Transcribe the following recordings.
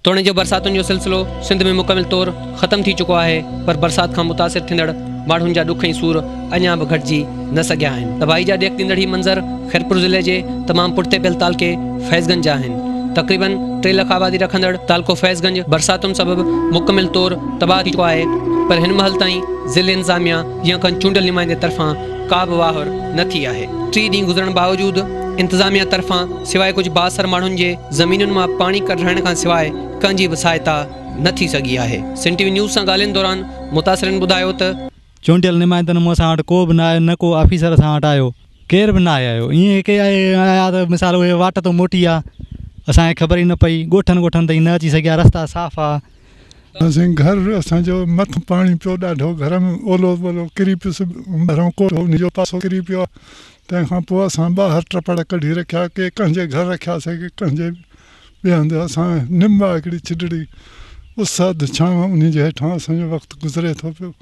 तोड़ने जो बरसातुनि जो सिलसिलो सिंध में मुकमिल तौर ख़त्म थी चुको है, पर बरसात का मुतासिर थिंदड़ माण्हुनि जा ॾुख ऐं सूर अञा बि घटिजी न सघिया आहिनि। तबाही जा ॾेख ॾींदड़ ही मंज़र खैरपुर ज़िले जे तमामु पुठिते पियल तालके फैज़गंज जा आहिनि। तक़रीबन 3 लाख आबादी रखंदड़ तालको फैज़गंज बरसातुनि सबबि मुकमिल तौर तबाह थी चुको आहे, पर हिन महिल ताईं ज़िले इंतज़ामिया या खनि चूंडियल नुमाइंदे तरफ़ां का बि वाहर न थी आहे। 3 ॾींहं गुज़रण बावजूदि इंतज़ामिया तरफ़ां सिवाय कुझु बासर माण्हुनि जे ज़मीनुनि मां पाणी कढाइण खां सिवाइ कंहिंजी बि सहायता न थी सघी आहे। सिंध टीवी न्यूज़ सां ॻाल्हाइण दौरान मुतासिरनि ॿुधायो त चूंडियल नुमाइंदनि मूं असां वटि को बि न आयो, न को ऑफिसर असां वटि आयो, केर बि न आयो। ईअं के आया त मिसाल उहे वाट तो मोटी आहे, असांखे ख़बर ई न पई। ॻोठनि ताईं न अची सघिया, रस्ता साफ़ आहे। असां घर असांजो मथ पाणी पियो ॾाढो, घर में ओलो वोलो किरी पियुसि, हुनजो पासो किरी पियो। तंहिंखां पोइ असां ॿाहिरि टपड़ कढी रखिया, के कंहिंजे घर रखियासीं, के कंहिंजे ॿिए हंधि। असां निम आहे हिकिड़ी चिटड़ी, उस छांव, उन जे हेठां असांजो वक़्तु गुज़रे थो पियो।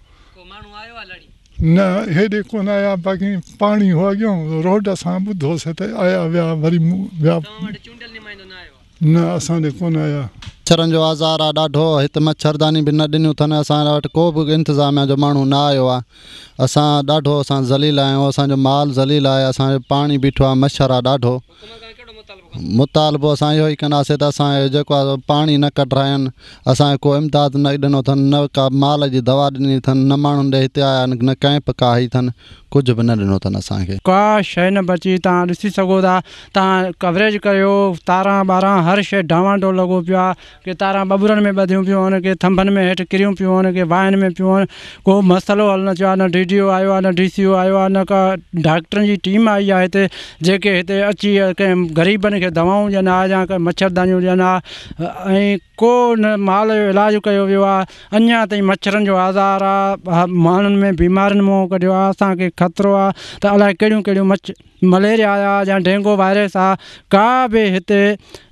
न हेॾे कोन आया, बाक़ी पाणी हो अॻियां रोड असां ॿुधोसीं त आया विया, वरी विया। न असां ॾे कोन आया। मच्छरनि जो आज़ार आहे ॾाढो हिते, मच्छरदानी बि न ॾिनियूं अथनि। असां वटि को बि इंतिज़ामिया जो माण्हू न आयो आहे। असां ॾाढो ज़लील आहियूं, असांजो माल ज़लील आहे, असांजो पाणी बीठो आहे, मच्छर आहे ॾाढो। मुतालबो असां इहो ई कंदासीं त असांजो जेको आहे पाणी न कढाइनि, असांखे को इमदाद न ॾिनो अथनि, न का माल जी दवा ॾिनी अथनि, न माण्हुनि ॾे हिते आया आहिनि, न कैंप का ई अथनि, कुझु बि न ॾिनो अथनि असांखे। का शइ न बची। तव्हां ॾिसी सघो था, तव्हां कवरेज कयो, तारां ॿारां हर शइ डावांडोल लॻो पियो आहे। के तारां बबुरनि में ॿधियूं पियूं आहिनि, के थंभनि में हेठि किरियूं पियूं आहिनि, के वाहनि में पियूं आहिनि। को मसइलो हल न थियो आहे, न DDO आयो आहे, न DCO आयो आहे, न का डॉक्टरनि जी टीम आई आहे हिते, जेके हिते अची कंहिं ग़रीबनि खे दवाऊं ॾियनि आहे या कंहिं मच्छरदानियूं ॾियनि आहे, ऐं को न माल जो इलाजु कयो वियो आहे। अञा ताईं मच्छरनि जो आज़ार आहे, माण्हुनि में बीमारियुनि मुंहुं कढियो आहे। असांखे ख़तरो आहे त अलाए कहिड़ियूं कहिड़ियूं मलेरिया आहे या डेंगू वायरस आहे। का बि हिते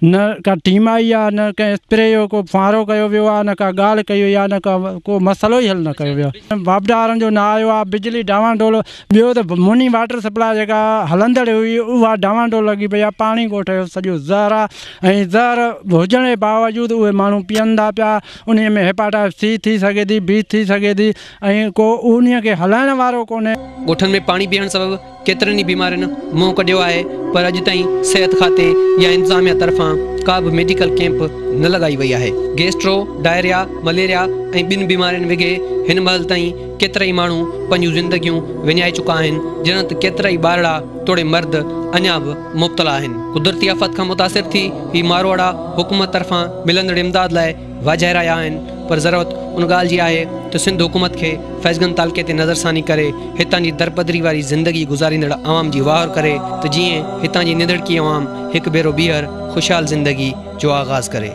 न का टीम आई आहे, न कंहिं स्प्रे जो को फुआरो कयो वियो आहे, न का ॻाल्हि कई वई आहे, न का को मसइलो ई हल न कयो वियो आहे। वापदारनि जो न आयो आहे, बिजली डावांडोल। ॿियो त मुनी वाटर सप्लाई जेका हलंदड़ हुई, उहा डावांडोल लॻी पई आहे। पाणी ॻोठ जो सॼो ज़हर आहे, ऐं ज़हर हुजण जे बावजूदि उहे माण्हू पीअनि था पिया। उन में हेपाटाइटिस C थी सघे थी, B थी सघे थी, ऐं को उन खे हलाइण वारो कोन्हे। ॻोठनि में पाणी पीअण सबबि केतिरनि ई बीमारियुनि मुंहुं कढियो आहे, पर अॼु ताईं सिहत खाते या इंतज़ामिया तरफ़ां का बि मेडिकल कैंप न लॻाई वई आहे। गैस्ट्रो, डायरिया, मलेरिया ऐं ॿिनि बीमारियुनि विघे हिन महिल ताईं केतिरा ई माण्हू पंहिंजूं ज़िंदगियूं विञाए चुका आहिनि, जिन त केतिरा ई ॿारड़ा तोड़े मर्द अञा बि मुब्तला आहिनि। कुदरती आफ़त खां मुतासिर थी ही मारवाड़ा हुकूमत तरफ़ां मिलंदड़ इमदाद लाइ वाझाए रहिया आहिनि, पर ज़रूरत उन ॻाल्हि जी आहे त सिंध हुकूमत खे फैज़गंज तालके ते नज़रसानी करे हितां जी दरपदरी वारी ज़िंदगी गुज़ारींदड़ आवाम जी वाहर करे, त जीअं हितां जी निंदड़की आवाम हिकु भेरो ॿीहर ख़ुशहाल ज़िंदगी जो आगाज़ करे।